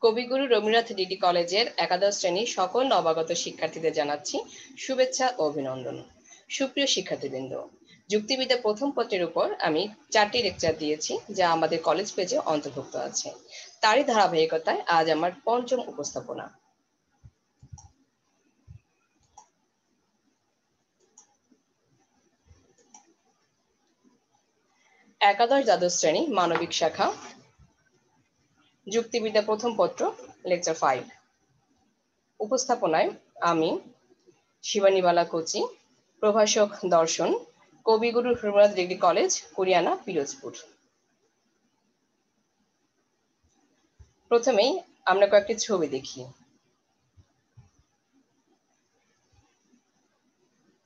কবিগুরু রবীন্দ্রনাথ ডিগ্রি কলেজের একাদশ শ্রেণীর সকল নবাগত শিক্ষার্থীদের জানাচ্ছি শুভেচ্ছা ও অভিনন্দন। সুপ্রিয় শিক্ষার্থীবৃন্দ, যুক্তিবিদ্যা প্রথম পত্রের উপর আমি 4টি লেকচার দিয়েছি, যা আমাদের কলেজ পেজে অন্তর্ভুক্ত আছে। তারই ধারাবাহিকতায় আজ আমার পঞ্চম উপস্থাপনা। একাদশ দ্বাদশ শ্রেণী মানবিক শাখা, যুক্তিবিদ্যা প্রথম পত্র, লেকচার 5। উপস্থাপনায় আমি শিবানীবালা কোচি, প্রভাষক দর্শন, কবিগুরু রবীন্দ্রনাথ ডিগ্রি কলেজ, কুরিয়ানা, পিরোজপুর। প্রথমেই আমরা কয়েকটি ছবি দেখি।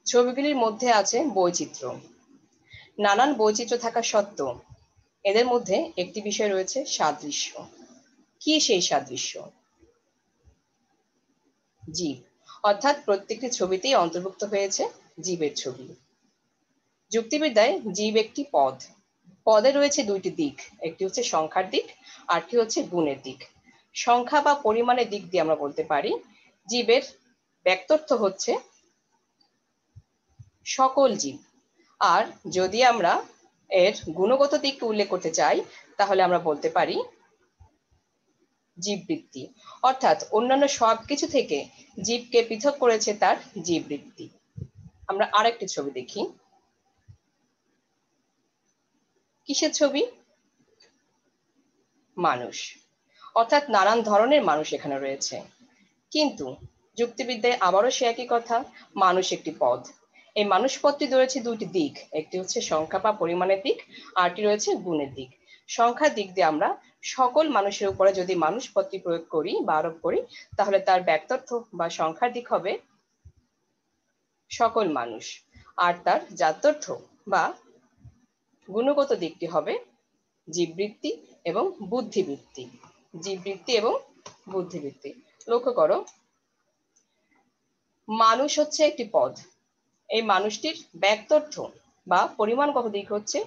ছবিগুলির মধ্যে আছে বৈচিত্র্য। নানান বৈচিত্র্য থাকা সত্ত্বেও এদের মধ্যে একটি বিষয় রয়েছে সাদৃশ্য। কি সেই সাদৃশ্য? জীব, অর্থাৎ প্রত্যেকটি ছবিতেই অন্তর্ভুক্ত হয়েছে জীবের ছবি। যুক্তিবিদ্যায় জীব একটি পদ। পদে রয়েছে দুইটি দিক, একটি হচ্ছে সংখ্যার দিক, আরটি হচ্ছে গুণের দিক। সংখ্যা বা পরিমাণের দিক দিয়ে আমরা বলতে পারি জীবের ব্যক্তর্থ হচ্ছে সকল জীব। আর যদি আমরা এর গুণগত দিককে উল্লেখ করতে চাই, তাহলে আমরা বলতে পারি জীববৃত্তি, অর্থাৎ অন্যান্য সবকিছু থেকে জীবকে পৃথক করেছে তার জীববৃত্তি। আমরা আরেকটি ছবি দেখি। কিসের ছবি? মানুষ, অর্থাৎ নানান ধরনের মানুষ এখানে রয়েছে। কিন্তু যুক্তিবিদ্যায় আবারও সে একই কথা, মানুষ একটি পদ। এই মানুষ পদটি রয়েছে দুইটি দিক, একটি হচ্ছে সংখ্যা বা পরিমাণের দিক, আরটি রয়েছে গুণের দিক। সংখ্যার দিক দিয়ে আমরা সকল মানুষের উপরে যদি মানুষ পদটি প্রয়োগ করি বা আরোপ করি, তাহলে তার ব্যক্তর্থ বা সংখ্যার দিক হবে সকল মানুষ, আর তার জাত্যর্থ বা গুণগত দিকটি হবে জীববৃত্তি এবং বুদ্ধিবৃত্তি। জীববৃত্তি এবং বুদ্ধিবৃত্তি। লক্ষ্য করো, মানুষ হচ্ছে একটি পদ। এই মানুষটির ব্যক্তর্থ বা পরিমাণগত দিক হচ্ছে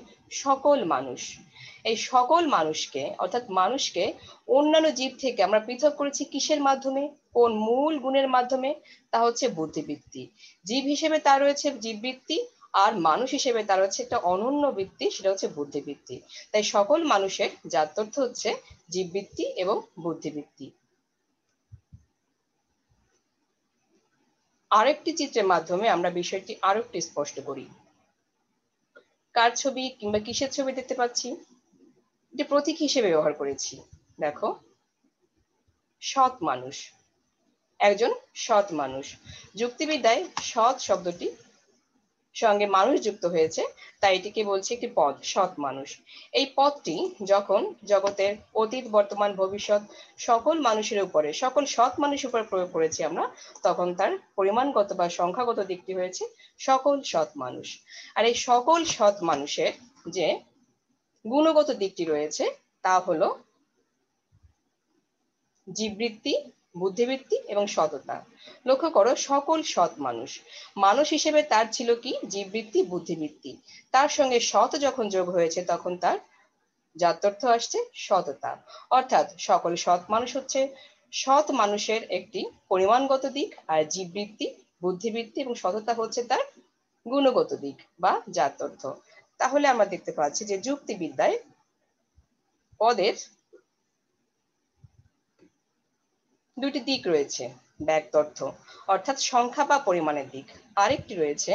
সকল মানুষ। এই সকল মানুষকে, অর্থাৎ মানুষকে অন্যান্য জীব থেকে আমরা পৃথক করেছি কিসের মাধ্যমে? কোন মূল গুণের মাধ্যমে? তা হচ্ছে বুদ্ধিবৃত্তি। জীব হিসেবে তার রয়েছে জীববৃত্তি, আর মানুষ হিসেবে তার হচ্ছে একটা অনন্য বৃত্তি, সেটা হচ্ছে বুদ্ধিবৃত্তি। তাই সকল মানুষের জাত্যর্থ হচ্ছে জীববৃত্তি এবং বুদ্ধিবৃত্তি। আরেকটি চিত্রের মাধ্যমে আমরা বিষয়টি আরো একটু স্পষ্ট করি। কার ছবি কিংবা কিসের ছবি দেখতে পাচ্ছি? এটি প্রতীক হিসেবে ব্যবহার করেছি। দেখো, সৎ মানুষ, একজন সৎ মানুষ। যুক্তিবিদ্যায় সৎ শব্দটি সঙ্গে মানুষ যুক্ত হয়েছে, তাই এটিকে বলছি একটি পদ, সৎ মানুষ। এই পদটি যখন জগতের অতীত, বর্তমান, ভবিষ্যৎ সকল মানুষের উপরে, সকল সৎ মানুষের উপর প্রয়োগ করেছি আমরা, তখন তার পরিমাণগত বা সংখ্যাগত দিকটি হয়েছে সকল সৎ মানুষ। আর এই সকল সৎ মানুষের যে গুণগত দিকটি রয়েছে তা হলো জীববৃত্তি, বুদ্ধিবৃত্তি এবং সততা। লক্ষ্য করো, সকল সৎ মানুষ, মানুষ হিসেবে তার ছিল কি? জীববৃত্তি, বুদ্ধিবৃত্তি। তার সঙ্গে সৎ যখন যোগ হয়েছে, তখন তার জাত্যর্থ আসছে সততা। অর্থাৎ সকল সৎ মানুষ হচ্ছে সৎ মানুষের একটি পরিমাণগত দিক, আর জীববৃত্তি, বুদ্ধিবৃত্তি এবং সততা হচ্ছে তার গুণগত দিক বা জাত্যর্থ। তাহলে আমরা দেখতে পাচ্ছি যে যুক্তিবিদ্যায় পদের দুটি দিক রয়েছে, ব্যক্তর্থ অর্থাৎ সংখ্যা বা পরিমাণের দিক, আরেকটি রয়েছে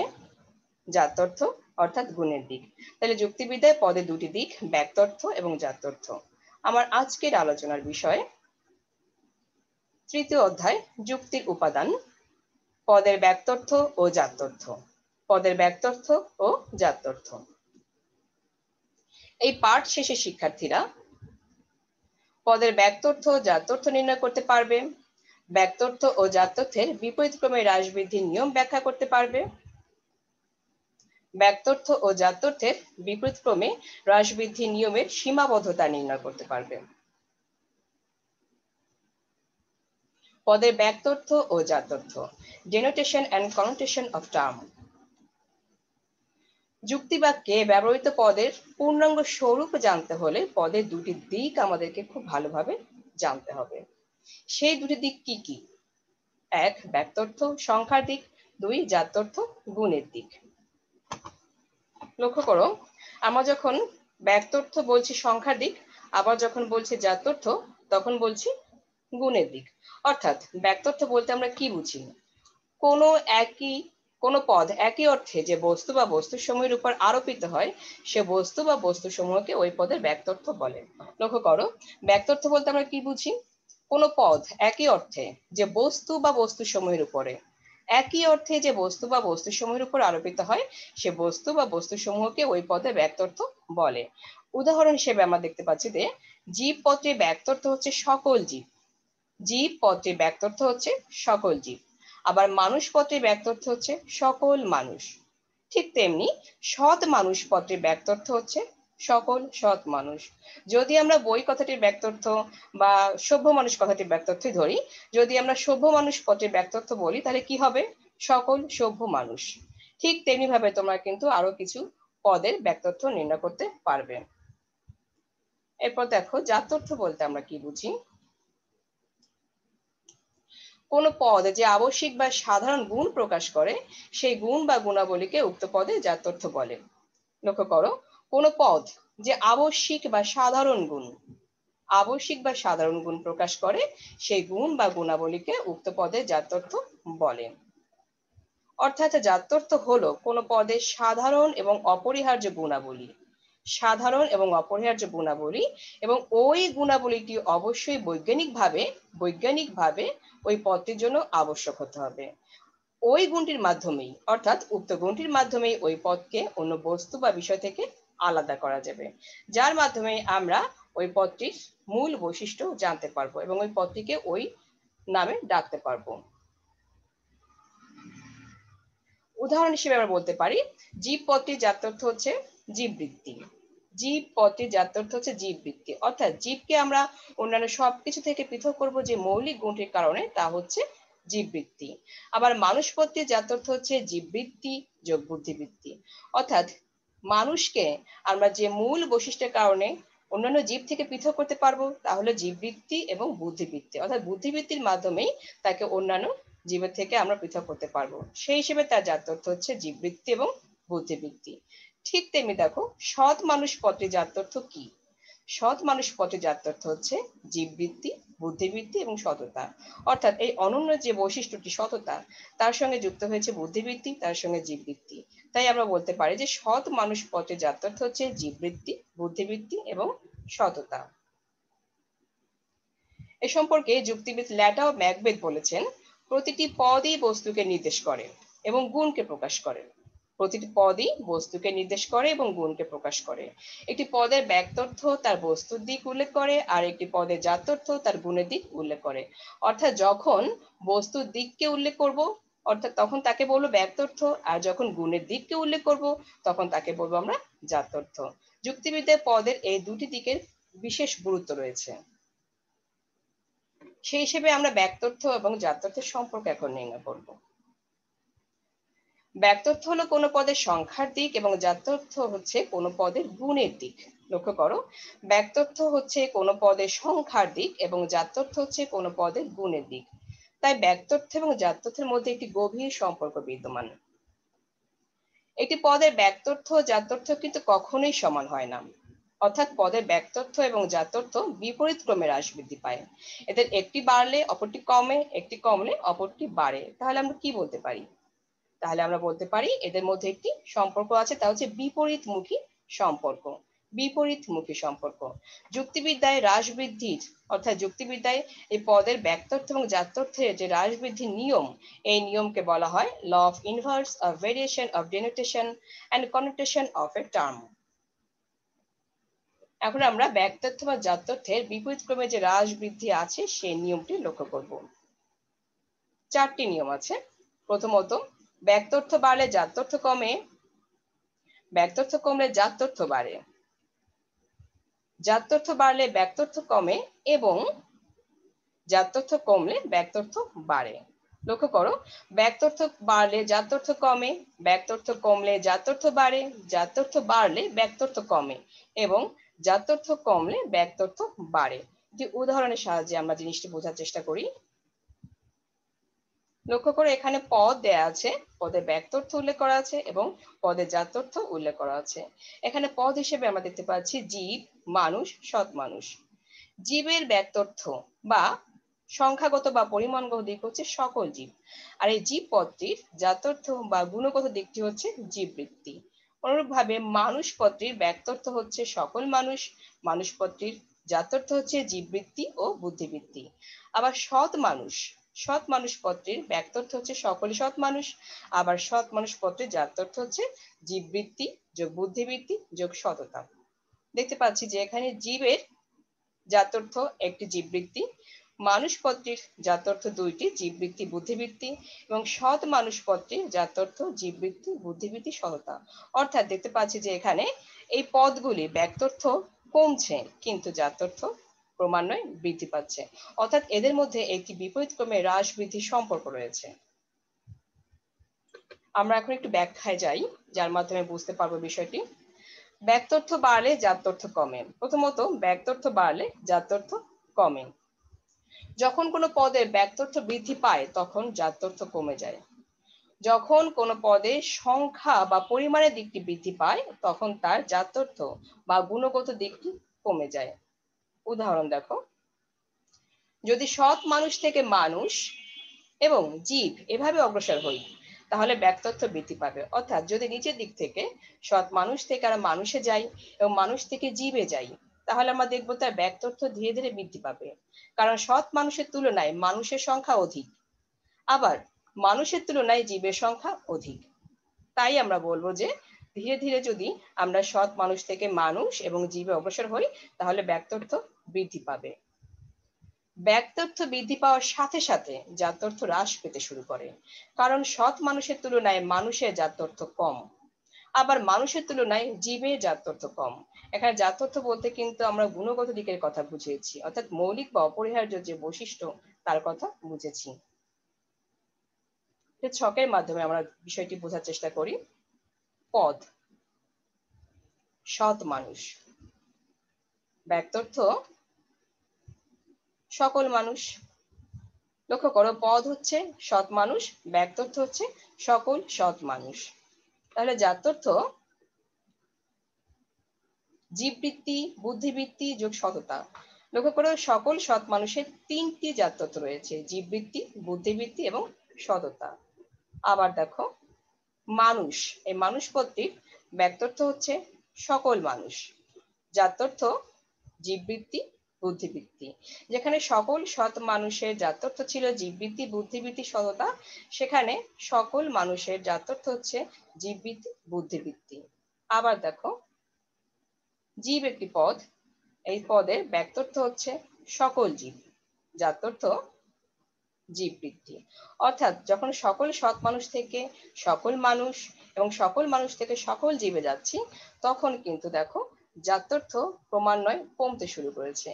জাত্যর্থ অর্থাৎ গুণের দিক। তাহলে যুক্তিবিদ্যায় পদের দুটি দিক, ব্যক্তর্থ এবং জাত্যর্থ। আমার আজকের আলোচনার বিষয় তৃতীয় অধ্যায়, যুক্তির উপাদান, পদের ব্যক্তর্থ ও জাত্যর্থ। পদের ব্যক্তর্থ ও জাত্যর্থ। এই পাঠ শেষে শিক্ষার্থীরা পদের ব্যক্তর্থ ও জাত্যর্থ নির্ণয় করতে পারবে, ব্যক্তর্থ ও জাত্যর্থের বিপরীত ক্রমে হ্রাস বৃদ্ধির নিয়ম ব্যাখ্যা করতে পারবে, ব্যক্তর্থ ও জাত্যর্থের বিপরীত ক্রমে হ্রাস বৃদ্ধির নিয়মের সীমাবদ্ধতা নির্ণয় করতে পারবে। পদের ব্যক্তর্থ ও জাত্যর্থ, ডেনোটেশন এন্ড কনোটেশন অফ টার্ম। যুক্তিবাক্যে ব্যবহৃত পদের পূর্ণাঙ্গ স্বরূপ জানতে হলে পদের দুটি দিক আমাদেরকে খুব ভালোভাবে জানতে হবে। সেই দুটি দিক কি কি? 1 ব্যক্তর্থ সংখ্যার দিক, 2 জাত্যর্থ গুণের দিক। লক্ষ্য করো, আমরা যখন ব্যক্তর্থ বলছি সংখ্যার দিক, আবার যখন বলছি জাত্যর্থ তখন বলছি গুণের দিক। অর্থাৎ ব্যক্তর্থ বলতে আমরা কি বুঝি? কোনো পদ একই অর্থে যে বস্তু বা বস্তুসমূহের উপর আরোপিত হয়, সে বস্তু বা বস্তুসমূহকে ওই পদের ব্যক্তর্থ বলে। লক্ষ্য করো, ব্যক্তর্থ বলতে আমরা কি বুঝি? কোনো পদ একই অর্থে যে বস্তু বা বস্তুসমূহের উপরে একই অর্থে যে বস্তু বা বস্তুসমূহের উপর আরোপিত হয়, সে বস্তু বা বস্তুসমূহকে ওই পদে ব্যক্তর্থ বলে। উদাহরণ হিসেবে আমরা দেখতে পাচ্ছি যে জীব পদে ব্যক্তর্থ হচ্ছে সকল জীব। জীব পদে ব্যক্তর্থ হচ্ছে সকল জীব। আবার মানুষ পদে ব্যক্তর্থ হচ্ছে সকল মানুষ। ঠিক তেমনি সৎ মানুষ পদে ব্যক্তর্থ হচ্ছে সকল সৎ মানুষ। যদি আমরা বই কথাটির ব্যক্তর্থ বা সভ্য মানুষ কথাটির ব্যক্তর্থই ধরি, যদি আমরা সভ্য মানুষ পদে ব্যক্তর্থ বলি তাহলে কি হবে? সকল সভ্য মানুষ। ঠিক তেমনি ভাবে তোমরা কিন্তু আরো কিছু পদের ব্যক্তর্থ নির্ণয় করতে পারবে। এরপর দেখো জাত্যর্থ বলতে আমরা কি বুঝি? কোনো পদ যে আবশ্যিক বা সাধারণ গুণ প্রকাশ করে, সেই গুণ বা গুণাবলীকে উক্ত পদে জাত্যর্থ বলে। লক্ষ্য করো, কোনো পদ যে আবশ্যিক বা সাধারণ গুণ প্রকাশ করে, সেই গুণ বা গুণাবলীকে উক্ত পদে জাত্যর্থ বলে। অর্থাৎ জাত্যর্থ হলো কোনো পদের সাধারণ এবং অপরিহার্য গুণাবলী, এবং ওই গুণাবলীটি অবশ্যই বৈজ্ঞানিকভাবে ওই পদটির জন্য আবশ্যক হতে হবে। ওই গুণটির মাধ্যমেই, অর্থাৎ উক্ত গুণটির মাধ্যমেই ওই পদকে অন্য বস্তু বা বিষয় থেকে আলাদা করা যাবে, যার মাধ্যমে আমরা ওই পদটির মূল বৈশিষ্ট্য জানতে পারবো এবং ওই পদটিকে ওই নামে ডাকতে পারবো। উদাহরণ হিসেবে আমরা বলতে পারি জীব পদটির জাত্যর্থ হচ্ছে জীববৃত্তি। অর্থাৎ জীবকে আমরা অন্যান্য সবকিছু থেকে পৃথক করব যে মৌলিক গুণটির কারণে, তা হচ্ছে জীববৃত্তি। আবার মানুষ পদটির জাত্যর্থ হচ্ছে জীববৃত্তি যোগ বুদ্ধিবৃত্তি। অর্থাৎ মানুষকে আমরা যে মূল বৈশিষ্ট্যের কারণে অন্যান্য জীব থেকে পৃথক করতে পারবো, তাহলে জীববৃত্তি এবং বুদ্ধিবৃত্তি। অর্থাৎ বুদ্ধিবৃত্তির মাধ্যমেই তাকে অন্যান্য জীবের থেকে আমরা পৃথক করতে পারবো, সেই হিসেবে তার জাত্যর্থ হচ্ছে জীববৃত্তি এবং বুদ্ধিবৃত্তি। ঠিক তেমনি দেখো সৎ মানুষ পদটির জাত্যর্থ কি? সৎ মানুষ পদটির জাত্যর্থ হচ্ছে জীববৃত্তি, বুদ্ধিবৃত্তি এবং সততা। অর্থাৎ এই অনন্য যে বৈশিষ্ট্যটি সততা, তার সঙ্গে যুক্ত হয়েছে বুদ্ধিবৃত্তি, তার সঙ্গে জীববৃত্তি। তাই আমরা বলতে পারি যে সৎ মানুষ পদটির জাত্যর্থ হচ্ছে জীববৃত্তি, বুদ্ধিবৃত্তি এবং সততা। এ সম্পর্কে যুক্তিবিদ ল্যাটা ও ম্যাকবেথ বলেছেন, প্রতিটি পদই বস্তুকে নির্দেশ করে এবং গুণকে প্রকাশ করে। একটি পদের ব্যক্তর্থ তার বস্তুর দিক উল্লেখ করে, আর একটি পদের জাত্যর্থ তার গুণের দিক উল্লেখ করে। অর্থাৎ যখন বস্তুর দিককে উল্লেখ করব, অর্থাৎ তখন তাকে বলবো ব্যক্তর্থ, আর যখন গুণের দিককে উল্লেখ করব তখন তাকে বলবো আমরা জাত্যর্থ। যুক্তিবিদ্যায় পদের এই দুটি দিকের বিশেষ গুরুত্ব রয়েছে। সেই হিসেবে আমরা ব্যক্তর্থ এবং জাত্যর্থের সম্পর্ক এখন নির্ণয় করব। ব্যক্তর্থ হলো কোনো পদের সংখ্যার দিক এবং জাত্যর্থ হচ্ছে কোনো পদের গুণের দিক। লক্ষ্য করো, ব্যক্তর্থ হচ্ছে কোনো পদের সংখ্যার দিক এবং জাত্যর্থ হচ্ছে কোনো পদের গুণের দিক। তাই ব্যক্তর্থ এবং জাত্যর্থের মধ্যে একটি গভীর সম্পর্ক বিদ্যমান। একটি পদের ব্যক্তর্থ ও জাত্যর্থ কিন্তু কখনোই সমান হয় না। অর্থাৎ পদের ব্যক্তর্থ এবং জাত্যর্থ বিপরীত ক্রমে হ্রাস বৃদ্ধি পায়। এদের একটি বাড়লে অপরটি কমে, একটি কমলে অপরটি বাড়ে। তাহলে আমরা কি বলতে পারি? তাহলে আমরা বলতে পারি এদের মধ্যে একটি সম্পর্ক আছে, তা হচ্ছে বিপরীতমুখী সম্পর্ক। যুক্তিবিদ্যায় হ্রাস বৃদ্ধির, অর্থাৎ যুক্তিবিদ্যায় এই পদের ব্যক্তর্থ এবং জাত্যর্থের যে হ্রাস বৃদ্ধির নিয়ম, এই নিয়মকে বলা হয় law of inverse of variation of denotation and connotation of a term. এখন আমরা ব্যক্তর্থ বা জাত্যর্থের বিপরীত ক্রমে যে হ্রাস বৃদ্ধি আছে সেই নিয়মটি লক্ষ্য করব। 4টি নিয়ম আছে। প্রথমত, ব্যক্তর্থ বাড়লে জাত্যর্থ কমে, ব্যক্তর্থ কমলে জাত্যর্থ বাড়ে, জাত্যর্থ বাড়লে ব্যক্তর্থ কমে এবং জাত্যর্থ কমলে ব্যক্তর্থ বাড়ে। লক্ষ্য করো, ব্যক্তর্থ বাড়লে জাত্যর্থ কমে, ব্যক্তর্থ কমলে জাত্যর্থ বাড়ে, জাত্যর্থ বাড়লে ব্যক্তর্থ কমে এবং জাত্যর্থ কমলে ব্যক্তর্থ বাড়ে। যে উদাহরণের সাহায্যে আমরা জিনিসটি বোঝার চেষ্টা করি। লক্ষ্য করে এখানে পদ দেয়া আছে, পদের ব্যক্তর্থ উল্লেখ করা আছে এবং পদের জাত্যর্থ উল্লেখ করা আছে। এখানে পদ হিসেবে আমরা দেখতে পাচ্ছি জীব, মানুষ, সৎ মানুষ। জীবের ব্যক্তর্থ বা সংখ্যাগত বা পরিমাণগত দিক হচ্ছে সকল জীব, আর এই জীব পদটির জাত্যর্থ বা গুণগত দিকটি হচ্ছে জীববৃত্তি। অনুরূপভাবে মানুষ পদটির ব্যক্তর্থ হচ্ছে সকল মানুষ, মানুষ পদটির জাত্যর্থ হচ্ছে জীববৃত্তি ও বুদ্ধিবৃত্তি। আবার সৎ মানুষ পদটির ব্যক্তর্থ হচ্ছে সকল সৎ মানুষ, আবার সৎ মানুষ পদটির জাত্যর্থ হচ্ছে জীববৃত্তি যোগ বুদ্ধিবৃত্তি যোগ সততা। দেখতে পাচ্ছি যে এখানে জীবের জাত্যর্থ একটি জীববৃত্তি, মানুষ পদটির জাত্যর্থ দুইটি, জীববৃত্তি বুদ্ধিবৃত্তি, এবং সৎ মানুষ পদটির জাত্যর্থ জীববৃত্তি বুদ্ধিবৃত্তি সততা। অর্থাৎ দেখতে পাচ্ছি যে এখানে এই পদগুলি ব্যক্তর্থ কমছে কিন্তু জাত্যর্থ ক্রমান্বয়ে বৃদ্ধি পাচ্ছে, অর্থাৎ এদের মধ্যে একটি বিপরীতক্রমে হ্রাস বৃদ্ধির সম্পর্ক রয়েছে। আমরা এখন একটু ব্যাখ্যায় যাই, যার মাধ্যমে বুঝতে পারবো বিষয়টি। ব্যক্তর্থ বাড়লে জাত্যর্থ কমে। প্রথমত, ব্যক্তর্থ বাড়লে জাত্যর্থ কমে। যখন কোনো পদের ব্যক্তর্থ বৃদ্ধি পায় তখন জাত্যর্থ কমে যায়। যখন কোনো পদের সংখ্যা বা পরিমাণের দিকটি বৃদ্ধি পায় তখন তার জাত্যর্থ বা গুণগত দিকটি কমে যায়। উদাহরণ দেখো, যদি সৎ মানুষ থেকে মানুষ এবং জীব এভাবে অগ্রসর হই তাহলে ব্যক্তর্থ বৃদ্ধি পাবে। অর্থাৎ যদি নিচের দিক থেকে সৎ মানুষ থেকে আমরা মানুষে যাই এবং মানুষ থেকে জীবে যাই তাহলে আমরা দেখবো তার ব্যক্তর্থ ধীরে ধীরে বৃদ্ধি পাবে, কারণ সৎ মানুষের তুলনায় মানুষের সংখ্যা অধিক, আবার মানুষের তুলনায় জীবের সংখ্যা অধিক। তাই আমরা বলবো যে ধীরে ধীরে যদি আমরা সৎ মানুষ থেকে মানুষ এবং জীবে অগ্রসর হই তাহলে ব্যক্তর্থ বৃদ্ধি পাবে। ব্যক্তর্থ বৃদ্ধি পাওয়ার সাথে সাথে জাত্যর্থ হ্রাস পেতে শুরু করে, কারণ সৎ মানুষের তুলনায় মানুষের জাত্যর্থ কম, আবার মানুষের তুলনায় জীবের জাত্যর্থ কম। এখানে জাত্যর্থ বলতে কিন্তু আমরা গুণগত দিকের কথা বুঝিয়েছি, অর্থাৎ মৌলিক বা অপরিহার্য যে বৈশিষ্ট্য তার কথা বুঝেছি। ছকের মাধ্যমে আমরা বিষয়টি বোঝার চেষ্টা করি। পদ সৎ মানুষ, ব্যক্তর্থ সকল মানুষ। লক্ষ্য করো, পদ হচ্ছে সৎ মানুষ, ব্যক্তর্থ হচ্ছে সকল সৎ মানুষ। তাহলে জাত্যর্থ জীববৃত্তি বুদ্ধিবৃত্তি যোগ সততা। লক্ষ্য করো, সকল সৎ মানুষের তিনটি জাত্যর্থ রয়েছে, জীববৃত্তি বুদ্ধিবৃত্তি এবং সততা। আবার দেখো, মানুষ, এই মানুষ পদটির ব্যক্তর্থ হচ্ছে সকল মানুষ, জাত্যর্থ জীববৃত্তি বুদ্ধিবৃত্তি। যেখানে সকল সৎ মানুষের জাত্যর্থ ছিল জীববৃত্তি বুদ্ধিবৃত্তি সততা, সেখানে সকল মানুষের জাত্যর্থ হচ্ছে জীববৃত্তি বুদ্ধিবৃত্তি। আবার দেখো, জীব একটি পদ, এই পদের ব্যক্তর্থ হচ্ছে সকল জীব, জাত্যর্থ জীববৃত্তি। অর্থাৎ যখন সকল সৎ মানুষ থেকে সকল মানুষ এবং সকল মানুষ থেকে সকল জীবে যাচ্ছি তখন কিন্তু দেখো জাত্যর্থ ক্রমান্বয়ে কমতে শুরু করেছে,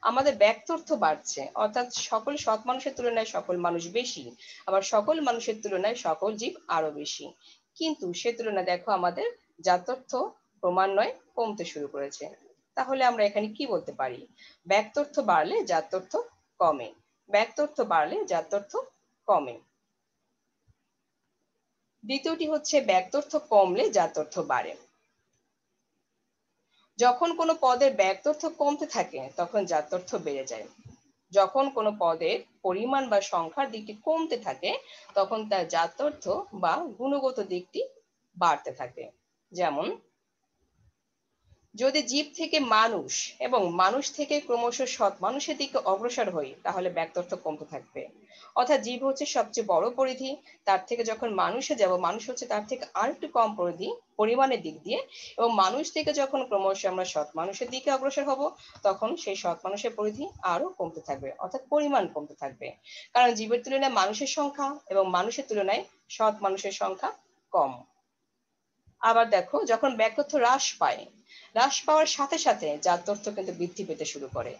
আমাদের ব্যক্তর্থ বাড়ছে, অর্থাৎ সকল সৎ মানুষের তুলনায় সকল মানুষ বেশি, আবার সকল মানুষের তুলনায় সকল জীব আরো বেশি, কিন্তু সে তুলনায় দেখো আমাদের জাত্যর্থ ক্রমান্বয়ে কমতে শুরু করেছে। তাহলে আমরা এখানে কি বলতে পারি? ব্যক্তর্থ বাড়লে জাত্যর্থ কমে, ব্যক্তর্থ বাড়লে জাত্যর্থ কমে। দ্বিতীয়টি হচ্ছে ব্যক্তর্থ কমলে জাত্যর্থ বাড়ে। যখন কোনো পদের ব্যক্তর্থ কমতে থাকে তখন জাত্যর্থ বেড়ে যায়। যখন কোনো পদের পরিমাণ বা সংখ্যার দিকটি কমতে থাকে তখন তার জাত্যর্থ বা গুণগত দিকটি বাড়তে থাকে। যেমন, যদি জীব থেকে মানুষ এবং মানুষ থেকে ক্রমশ সৎ মানুষের দিকে অগ্রসর হই তাহলে ব্যক্তর্থ কমতে থাকবে। অর্থাৎ জীব হচ্ছে সবচেয়ে বড় পরিধি, তার থেকে যখন মানুষে যাব মানুষ হচ্ছে তার থেকে আর একটু কম পরিধি পরিমাণের দিক দিয়ে, এবং মানুষ থেকে যখন ক্রমশ আমরা সৎ মানুষের দিকে অগ্রসর হব তখন সেই সৎ মানুষের পরিধি আরো কমতে থাকবে, অর্থাৎ পরিমাণ কমতে থাকবে, কারণ জীবের তুলনায় মানুষের সংখ্যা এবং মানুষের তুলনায় সৎ মানুষের সংখ্যা কম। আবার দেখো, যখন ব্যক্তর্থ হ্রাস পায়, হ্রাস পাওয়ার সাথে সাথে জাত্যর্থ কিন্তু বৃদ্ধি পেতে শুরু করে,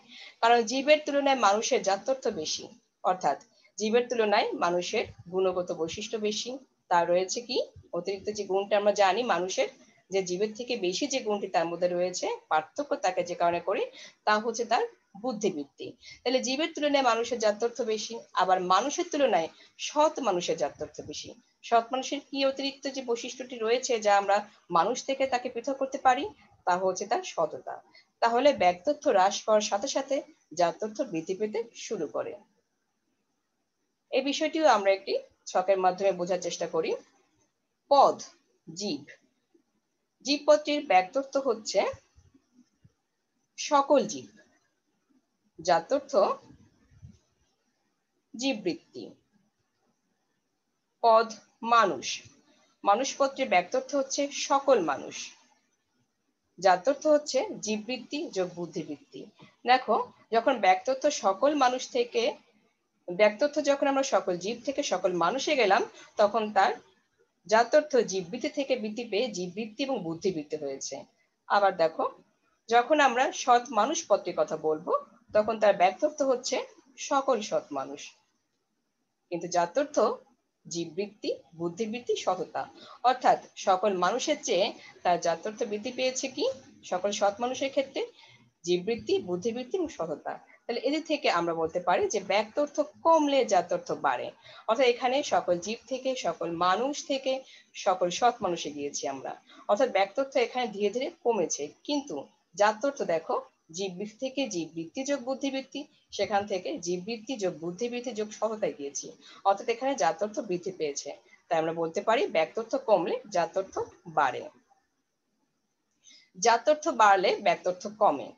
কারণ জীবের তুলনায় মানুষের জাত্যর্থ বেশি, অর্থাৎ জীবের তুলনায় মানুষের গুণগত বৈশিষ্ট্য বেশি। তার রয়েছে কি অতিরিক্ত যে গুণটা আমরা জানি মানুষের, যে জীবের থেকে বেশি যে গুণটি তার মধ্যে রয়েছে পার্থক্য তাকে যে কারণে করি তা হচ্ছে তার বুদ্ধিবৃত্তি। তাহলে জীবের তুলনায় মানুষের জাত্যর্থ বেশি, আবার মানুষের তুলনায় সৎ মানুষের জাত্যর্থ বেশি। সৎ মানুষের কি অতিরিক্ত যে বৈশিষ্ট্যটি রয়েছে যা আমরা মানুষ থেকে তাকে পৃথক করতে পারি, তা হচ্ছে তার সততা। তাহলে ব্যক্তত্ব হ্রাস পাওয়ার সাথে সাথে জাত্যর্থ বৃদ্ধি পেতে শুরু করে। এই বিষয়টিও আমরা একটি ছকের মাধ্যমে বোঝার চেষ্টা করি। পদ, জীব। জীব পদটির ব্যক্তত্ব হচ্ছে সকল জীব, জাত্যর্থ জীববৃত্তি। পদ মানুষ, মানুষ পদটির ব্যক্তর্থ হচ্ছে সকল মানুষ, জাত্যর্থ হচ্ছে জীববৃত্তি যোগ বুদ্ধিবৃত্তি। দেখো, যখন ব্যক্তত্ব সকল মানুষ থেকে, ব্যক্তত্ব যখন আমরা সকল জীব থেকে সকল মানুষে গেলাম, তখন তার জাত্যর্থ জীববৃত্তি থেকে বৃদ্ধি পেয়ে জীববৃত্তি এবং বুদ্ধিবৃত্তি হয়েছে। আবার দেখো, যখন আমরা সৎ মানুষ পদটির কথা বলবো, তখন তার ব্যক্তত্ব হচ্ছে সকল সৎ মানুষ, কিন্তু জাত্যর্থ জীববৃত্তি, বুদ্ধিবৃত্তি, সততা। অর্থাৎ সকল মানুষের চেয়ে তার জাত্যর্থ বৃদ্ধি পেয়েছে কি সকল সৎ মানুষের ক্ষেত্রে জীববৃত্তি, বুদ্ধিবৃত্তি এবং সততা। তাহলে এদের থেকে আমরা বলতে পারি যে ব্যক্তর্থ কমলে জাত্যর্থ বাড়ে। অর্থাৎ এখানে সকল জীব থেকে, সকল মানুষ থেকে সকল সৎ মানুষে গিয়েছি আমরা। অর্থাৎ ব্যক্তর্থ এখানে ধীরে ধীরে কমেছে, কিন্তু জাত্যর্থ দেখো জীববৃত্তি থেকে জীববৃত্তি যোগ বুদ্ধিবৃত্তি, সেখান থেকে জীববৃত্তি যোগ বুদ্ধিবৃত্তি যোগ সততায় গিয়েছি। অর্থাৎ এখানে জাত্যর্থ বৃদ্ধি পেয়েছে। তাই আমরা বলতে পারি ব্যক্তর্থ কমলে জাত্যর্থ বাড়ে। জাত্যর্থ বাড়লে ব্যক্তর্থ কমে।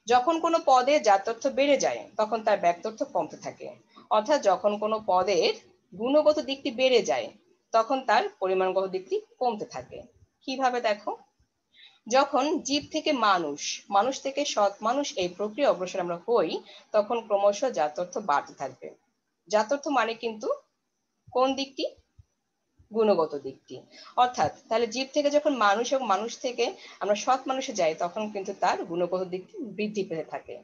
যখন কোনো পদে জাত্যর্থ বেড়ে যায় তখন তার ব্যক্তর্থ কমতে থাকে। অর্থাৎ যখন কোনো পদের গুণগত দিকটি বেড়ে যায় তখন তার পরিমাণগত দিকটি কমতে থাকে। কিভাবে দেখো, যখন জীব থেকে মানুষ, মানুষ থেকে সৎ মানুষ এই প্রক্রিয়া অগ্রসর আমরা হই, তখন ক্রমশ জাত্যর্থ বাড়তে থাকবে। জাত্যর্থ মানে কিন্তু কোন দিকটি? গুণগত দিকটি। অর্থাৎ তাহলে জীব থেকে যখন মানুষ এবং মানুষ থেকে আমরা সৎ মানুষে যাই, তখন কিন্তু তার গুণগত দিকটি বৃদ্ধি পেতে থাকে।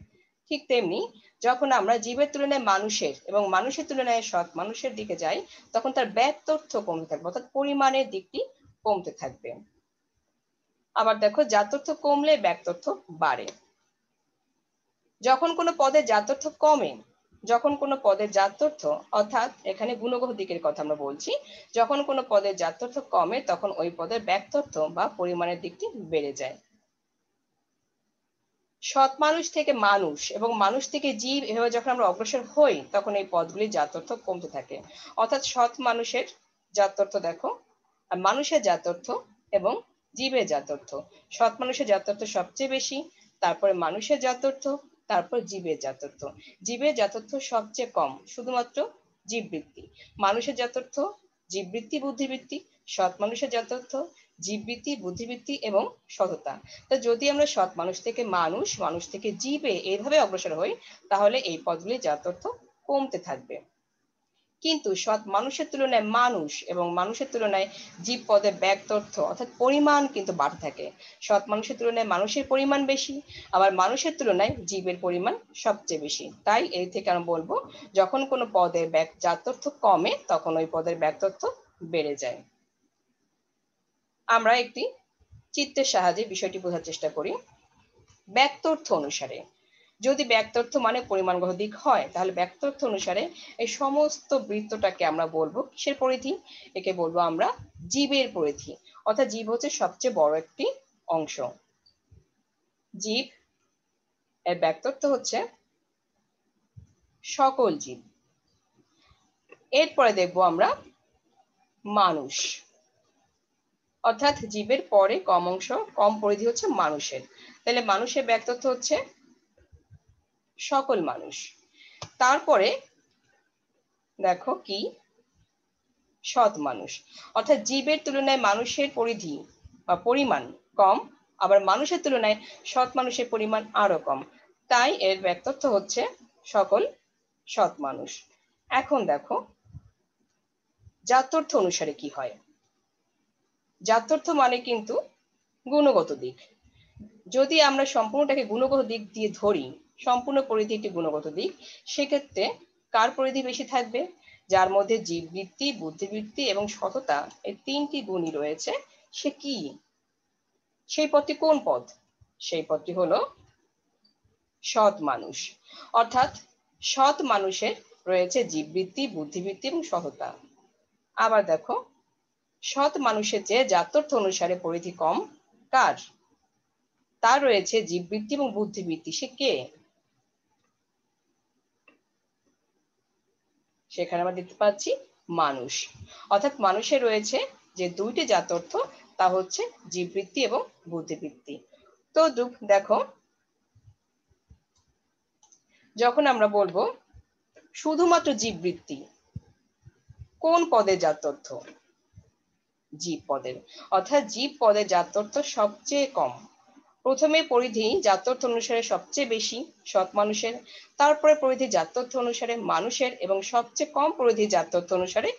ঠিক তেমনি যখন আমরা জীবের তুলনায় মানুষের এবং মানুষের তুলনায় সৎ মানুষের দিকে যাই, তখন তার ব্যক্তর্থ কমতে থাকবে, অর্থাৎ পরিমাণের দিকটি কমতে থাকবে। আবার দেখো, জাত্যর্থ কমলে ব্যক্তর্থ বাড়ে। যখন কোনো পদের জাত্যর্থ কমে, যখন কোনো পদের জাত্যর্থ, অর্থাৎ এখানে গুণগত দিকের কথা আমরা বলছি, যখন কোনো পদের জাত্যর্থ কমে তখন ওই পদের ব্যক্তর্থ বা পরিমাণের দিকটি বেড়ে যায়। সৎ মানুষ থেকে মানুষ এবং মানুষ থেকে জীব এভাবে যখন আমরা অগ্রসর হই, তখন এই পদগুলির জাত্যর্থ কমতে থাকে। অর্থাৎ সৎ মানুষের জাত্যর্থ দেখো, আর মানুষের জাত্যর্থ এবং জীবের জাত্যর্থ। সৎ মানুষের জাত্যর্থ সবচেয়ে বেশি, তারপরে মানুষের জাত্যর্থ, তারপর জীবের জাত্যর্থ। জীবের জাত্যর্থ সবচেয়ে কম, শুধুমাত্র জীববৃত্তি। মানুষের জাত্যর্থ জীববৃত্তি, বুদ্ধিবৃত্তি। সৎ মানুষের জাত্যর্থ জীববৃত্তি, বুদ্ধিবৃত্তি এবং সততা। তো যদি আমরা সৎ মানুষ থেকে মানুষ, মানুষ থেকে জীবে এইভাবে অগ্রসর হই, তাহলে এই পদগুলির জাত্যর্থ কমতে থাকবে। কিন্তু সৎ মানুষের তুলনায় মানুষ এবং মানুষের তুলনায় জীব পদের ব্যক্তর্থ অর্থাৎ পরিমাণ কিন্তু বাড়তে থাকে। সৎ মানুষের তুলনায় মানুষের পরিমাণ বেশি, আবার মানুষের তুলনায় জীবের পরিমাণ সবচেয়ে বেশি। তাই এই থেকে আমি বলবো, যখন কোনো পদের জাত্যর্থ কমে তখন ওই পদের ব্যক্তর্থ বেড়ে যায়। আমরা একটি চিত্রের সাহায্যে বিষয়টি বোঝার চেষ্টা করি। ব্যক্তর্থ অনুসারে, যদি ব্যক্তর্থ মানে পরিমাণগত দিক হয়, তাহলে ব্যক্তর্থ অনুসারে এই সমস্ত বৃত্তটাকে আমরা বলবো কিসের পরিধি? একে বলবো আমরা জীবের পরিধি। অর্থাৎ জীব হচ্ছে সবচেয়ে বড় একটি অংশ। জীব এর ব্যক্তর্থ হচ্ছে সকল জীব। এরপরে দেখবো আমরা মানুষ, অর্থাৎ জীবের পরে কম অংশ, কম পরিধি হচ্ছে মানুষের। তাহলে মানুষের ব্যক্তর্থ হচ্ছে সকল মানুষ। তারপরে দেখো কি, সৎ মানুষ। অর্থাৎ জীবের তুলনায় মানুষের পরিধি বা পরিমাণ কম, আবার মানুষের তুলনায় সৎ মানুষের পরিমাণ আরো কম, তাই এর ব্যক্তর্থ হচ্ছে সকল সৎ মানুষ। এখন দেখো জাত্যর্থ অনুসারে কি হয়। জাত্যর্থ মানে কিন্তু গুণগত দিক। যদি আমরা সম্পূর্ণটাকে গুণগত দিক দিয়ে ধরি, সম্পূর্ণ পরিধি একটি গুণগত দিক, সেক্ষেত্রে কার পরিধি বেশি থাকবে? যার মধ্যে জীববৃত্তি, বুদ্ধিবৃত্তি এবং সততা এই তিনটি গুণই রয়েছে, সে কি? সেই পদটি কোন পদ? সেই পদটি হলো সৎ মানুষ, অর্থাৎ সৎ মানুষের রয়েছে জীববৃত্তি, বুদ্ধিবৃত্তি এবং সততা। আবার দেখো, সৎ মানুষের চেয়ে জাত্যর্থ অনুসারে পরিধি কম কার? তার রয়েছে জীববৃত্তি এবং বুদ্ধিবৃত্তি। সে কে? সেখানে আমরা দেখতে পাচ্ছি মানুষ, অর্থাৎ মানুষের রয়েছে যে দুইটি জাত্যর্থ, তা হচ্ছে জীববৃত্তি এবং বুদ্ধিবৃত্তি। তো দেখো, যখন আমরা বলবো শুধুমাত্র জীববৃত্তি, কোন পদের জাত্যর্থ? জীব পদের, অর্থাৎ জীব পদের জাত্যর্থ সবচেয়ে কম। প্রথমে পরিধি জাত্যর্থ অনুসারে সবচেয়ে বেশি সৎ মানুষের, তারপরে পরিধি জাত্যর্থ অনুসারে মানুষের, এবং সবচেয়ে কম পরিধি জাত্যর্থ অনুসারে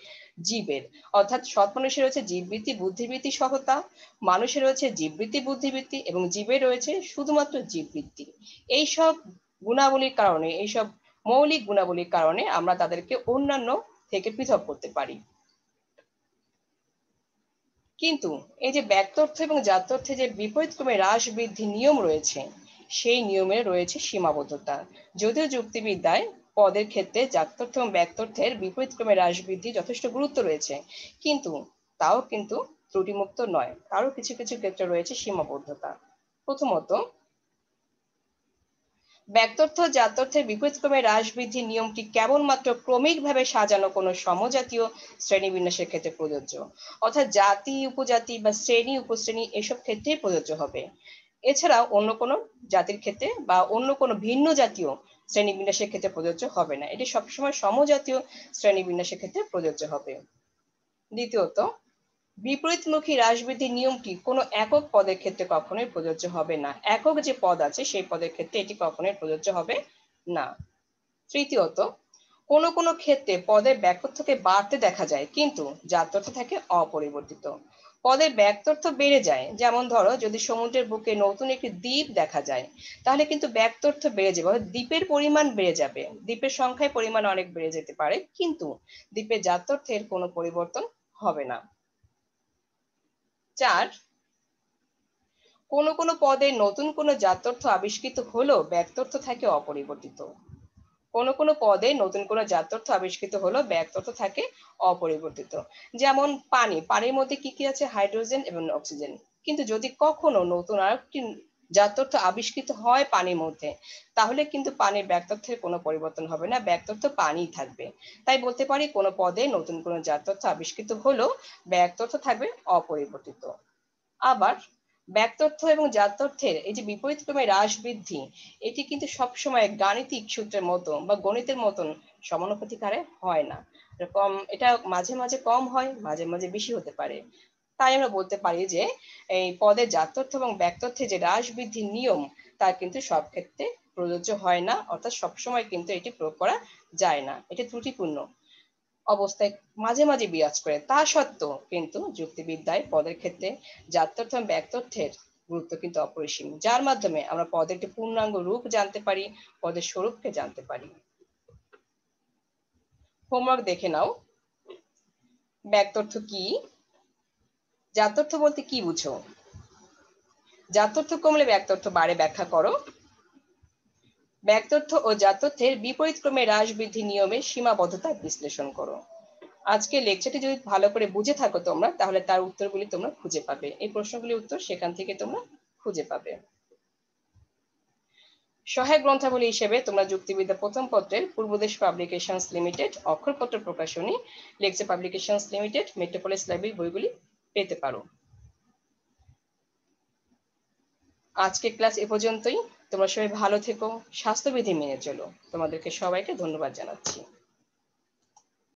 জীবের। অর্থাৎ সৎ মানুষের রয়েছে জীববৃত্তি, বুদ্ধিবৃত্তি, সততা, মানুষের রয়েছে জীববৃত্তি, বুদ্ধিবৃত্তি, এবং জীবের রয়েছে শুধুমাত্র জীববৃত্তি। এইসব গুণাবলীর কারণে, এইসব মৌলিক গুণাবলীর কারণে আমরা তাদেরকে অন্যান্য থেকে পৃথক করতে পারি। কিন্তু এই যে ব্যক্তর্থ এবং জাত্যর্থে যে বিপরীতক্রমে হ্রাস বৃদ্ধি নিয়ম রয়েছে, সেই নিয়মের রয়েছে সীমাবদ্ধতা। যদিও যুক্তিবিদ্যায় পদের ক্ষেত্রে জাত্যর্থ এবং ব্যক্তর্থের বিপরীতক্রমে হ্রাস বৃদ্ধি যথেষ্ট গুরুত্ব রয়েছে, কিন্তু তাও কিন্তু ত্রুটিমুক্ত নয়, কারো কিছু কিছু ক্ষেত্রে রয়েছে সীমাবদ্ধতা। প্রথমত, ব্যক্তর্থ জাত্যর্থের বিপরীতক্রমে হ্রাস বৃদ্ধির নিয়মটি কেবলমাত্র ক্রমিকভাবে সাজানো কোনো সমজাতীয় শ্রেণীবিন্যাসের ক্ষেত্রে প্রযোজ্য, অর্থাৎ জাতি, উপজাতি বা শ্রেণী, উপশ্রেণী এসব ক্ষেত্রেই প্রযোজ্য হবে। এছাড়া অন্য কোনো জাতির ক্ষেত্রে বা অন্য কোনো ভিন্ন জাতীয় শ্রেণীবিন্যাসের ক্ষেত্রে প্রযোজ্য হবে না। এটি সবসময় সমজাতীয় শ্রেণীবিন্যাসের ক্ষেত্রে প্রযোজ্য হবে। দ্বিতীয়ত, বিপরীতমুখী হ্রাস বৃদ্ধির নিয়মটি কোনো একক পদের ক্ষেত্রে কখনোই প্রযোজ্য হবে না। একক যে পদ আছে সেই পদের ক্ষেত্রে এটি কখনোই প্রযোজ্য হবে না। তৃতীয়ত, কোনো কোনো ক্ষেত্রে পদের ব্যক্তর্থকে বাড়তে দেখা যায়, কিন্তু জাত্যর্থ থাকে অপরিবর্তিত। পদের ব্যক্তর্থ বেড়ে যায়, যেমন ধরো যদি সমুদ্রের বুকে নতুন একটি দ্বীপ দেখা যায়, তাহলে কিন্তু ব্যক্তর্থ বেড়ে যাবে, দ্বীপের পরিমাণ বেড়ে যাবে, দ্বীপের সংখ্যায় পরিমাণ অনেক বেড়ে যেতে পারে, কিন্তু দ্বীপের জাত্যর্থের কোনো পরিবর্তন হবে না। 4, কোনো কোনো পদে নতুন কোনো জাত্যর্থ আবিষ্কৃত হলেও ব্যক্তর্থ থাকে অপরিবর্তিত। কোনো কোনো পদে নতুন কোনো জাত্যর্থ আবিষ্কৃত হলেও ব্যক্তর্থ থাকে অপরিবর্তিত। যেমন পানি, পানির মধ্যে কি কি আছে? হাইড্রোজেন এবং অক্সিজেন। কিন্তু যদি কখনো নতুন আরেকটি জাত্যর্থ আবিষ্কৃত হয় পানির মধ্যে, তাহলে কিন্তু পানির ব্যক্তর্থের কোনো পরিবর্তন হবে না, ব্যক্তর্থ পানিই থাকবে। তাই বলতে পারি কোনো পদে নতুন কোনো জাত্যর্থ আবিষ্কৃত হলেও ব্যক্তর্থ থাকবে অপরিবর্তিত। আবার ব্যক্তর্থ এবং জাত্যর্থের এই যে বিপরীতক্রমে হ্রাস বৃদ্ধি, এটি কিন্তু সবসময় গাণিতিক সূত্রের মতো বা গণিতের মতন সমানুপাতিক হারে হয় না। এটা মাঝে মাঝে কম হয়, মাঝে মাঝে বেশি হতে পারে। তাই আমরা বলতে পারি যে এই পদের জাত্যর্থ এবং ব্যক্তর্থে যে হ্রাস বৃদ্ধির নিয়ম, তা কিন্তু সব ক্ষেত্রে প্রযোজ্য হয় না, অর্থাৎ সবসময় কিন্তু এটি প্রয়োগ করা যায় না, এটি ত্রুটিপূর্ণ অবস্থায় মাঝে মাঝে বিরাজ করে। তা সত্ত্বেও কিন্তু যুক্তিবিদ্যায় পদের ক্ষেত্রে জাত্যর্থ এবং ব্যক্তর্থের গুরুত্ব কিন্তু অপরিসীম, যার মাধ্যমে আমরা পদের একটি পূর্ণাঙ্গ রূপ জানতে পারি, পদের স্বরূপকে জানতে পারি। হোমওয়ার্ক দেখে নাও। ব্যক্তর্থ কি? জাত্যর্থ বলতে কি বুঝো? জাত্যর্থ কমলে ব্যক্তর্থ বাড়ে, ব্যাখ্যা করো। ব্যক্তর্থ ও জাত্যর্থের বিপরীত ক্রমে হ্রাস বৃদ্ধি নিয়মের সীমাবদ্ধতা বিশ্লেষণ করো। আজকে লেকচারটি যদি ভালো করে বুঝে থাকো তোমরা, তাহলে তার উত্তরগুলি তোমরা খুঁজে পাবে, এই প্রশ্নগুলির উত্তর সেখান থেকে তোমরা খুঁজে পাবে। সহায়ক গ্রন্থাবলী হিসেবে তোমরা যুক্তিবিদ্যা প্রথম পত্রের Purbadesh publications limited, Aksharpatra Prakashani, lecture publications limited, Metropolis library বইগুলি পেতে পারো। আজকে ক্লাস এ পর্যন্তই। তোমরা সবাই ভালো থেকো, স্বাস্থ্যবিধি মেনে চলো। তোমাদেরকে সবাইকে ধন্যবাদ জানাচ্ছি।